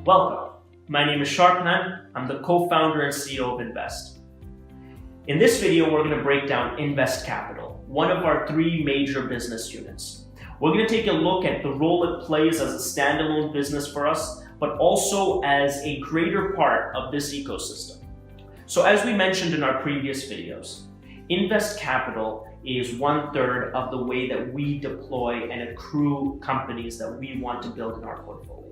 Welcome. My name is Shorupan. I'm the co-founder and CEO of Nvest. In this video, we're going to break down NvestCapital, one of our three major business units. We're going to take a look at the role it plays as a standalone business for us, but also as a greater part of this ecosystem. So as we mentioned in our previous videos, NvestCapital is 1/3 of the way that we deploy and accrue companies that we want to build in our portfolio.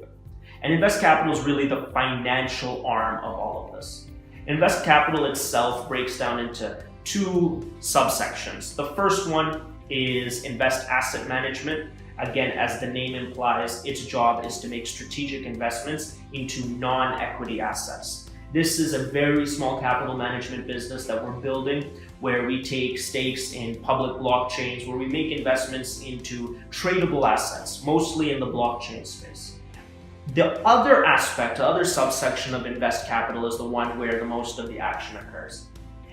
And NvestCapital is really the financial arm of all of this. NvestCapital itself breaks down into two subsections. The first one is Invest Asset Management. Again, as the name implies, its job is to make strategic investments into non-equity assets. This is a very small capital management business that we're building where we take stakes in public blockchains, where we make investments into tradable assets, mostly in the blockchain space. The other aspect, the other subsection of NvestCapital is the one where the most of the action occurs,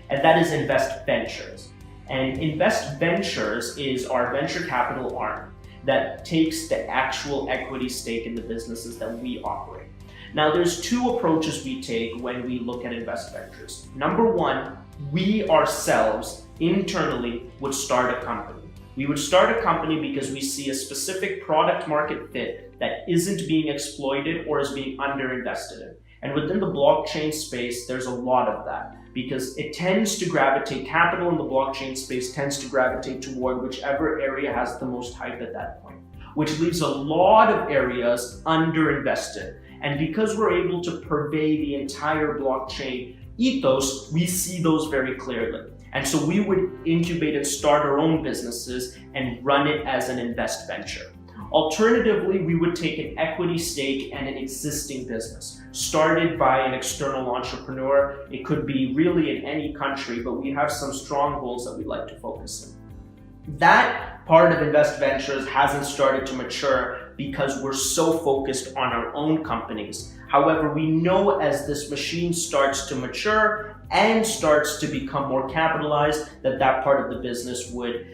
and that is Invest Ventures. And Invest Ventures is our venture capital arm that takes the actual equity stake in the businesses that we operate. Now, there's two approaches we take when we look at Invest Ventures. Number one, we ourselves internally would start a company. We would start a company because we see a specific product market fit that isn't being exploited or is being underinvested in. And within the blockchain space, there's a lot of that because it tends to gravitate, capital in the blockchain space tends to gravitate toward whichever area has the most hype at that point, which leaves a lot of areas underinvested. And because we're able to purvey the entire blockchain ethos, we see those very clearly. And so we would incubate and start our own businesses and run it as an invest venture. Alternatively, we would take an equity stake in an existing business started by an external entrepreneur. It could be really in any country, but we have some strongholds that we'd like to focus on. That part of Invest Ventures hasn't started to mature because we're so focused on our own companies. However, we know as this machine starts to mature and starts to become more capitalized, that part of the business would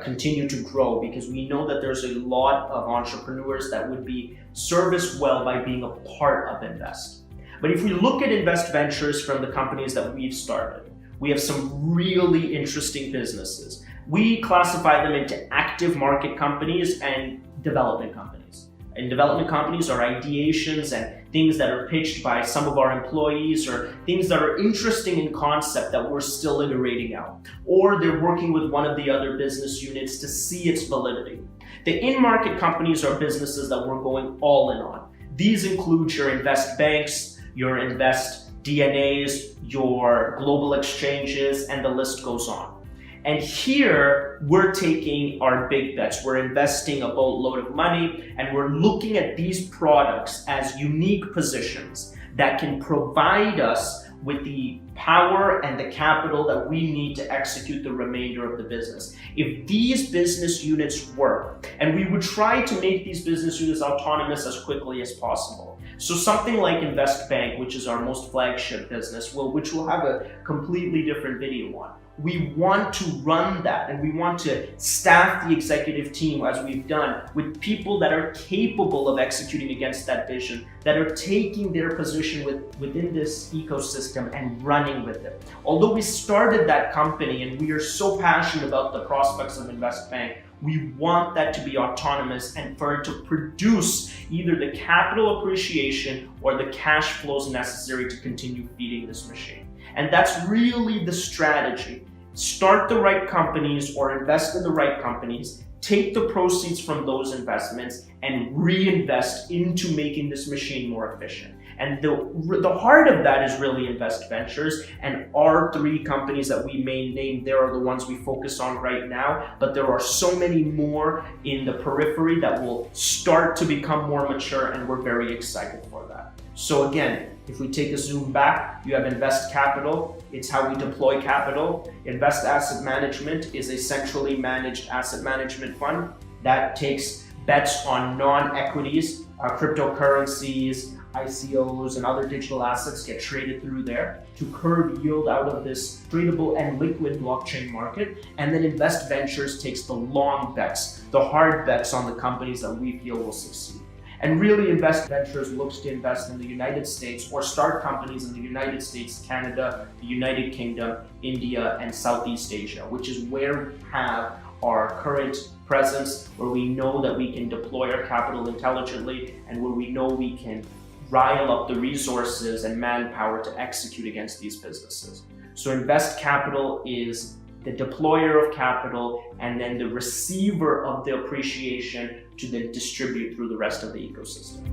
continue to grow because we know that there's a lot of entrepreneurs that would be serviced well by being a part of Invest. But if we look at Invest Ventures from the companies that we've started, we have some really interesting businesses. We classify them into active market companies and development companies. And development companies are ideations and things that are pitched by some of our employees or things that are interesting in concept that we're still iterating out. Or they're working with one of the other business units to see its validity. The in-market companies are businesses that we're going all in on. These include your NvestBanks, your Invest DNAs, your global exchanges, and the list goes on. And here, we're taking our big bets. We're investing a boatload of money, and we're looking at these products as unique positions that can provide us with the power and the capital that we need to execute the remainder of the business. If these business units work, and we would try to make these business units autonomous as quickly as possible. So something like NvestBank, which is our most flagship business, which we'll have a completely different video on. We want to run that and we want to staff the executive team as we've done with people that are capable of executing against that vision, that are taking their position within this ecosystem and running with it. Although we started that company and we are so passionate about the prospects of NvestBank, we want that to be autonomous and for it to produce either the capital appreciation or the cash flows necessary to continue feeding this machine. And that's really the strategy. Start the right companies or invest in the right companies, take the proceeds from those investments and reinvest into making this machine more efficient. And the heart of that is really Invest Ventures, and our three companies that we may name there are the ones we focus on right now, but there are so many more in the periphery that will start to become more mature, and we're very excited for that. So again, if we take a zoom back, you have NvestCapital. It's how we deploy capital. Invest Asset Management is a centrally managed asset management fund that takes bets on non-equities, cryptocurrencies, ICOs, and other digital assets get traded through there to curb yield out of this tradable and liquid blockchain market. And then Invest Ventures takes the long bets, the hard bets on the companies that we feel will succeed. And really, Invest Ventures looks to invest in the United States or start companies in the United States, Canada, the United Kingdom, India, and Southeast Asia, which is where we have our current presence, where we know that we can deploy our capital intelligently, and where we know we can rile up the resources and manpower to execute against these businesses. So NvestCapital is the deployer of capital and then the receiver of the appreciation to then distribute through the rest of the ecosystem.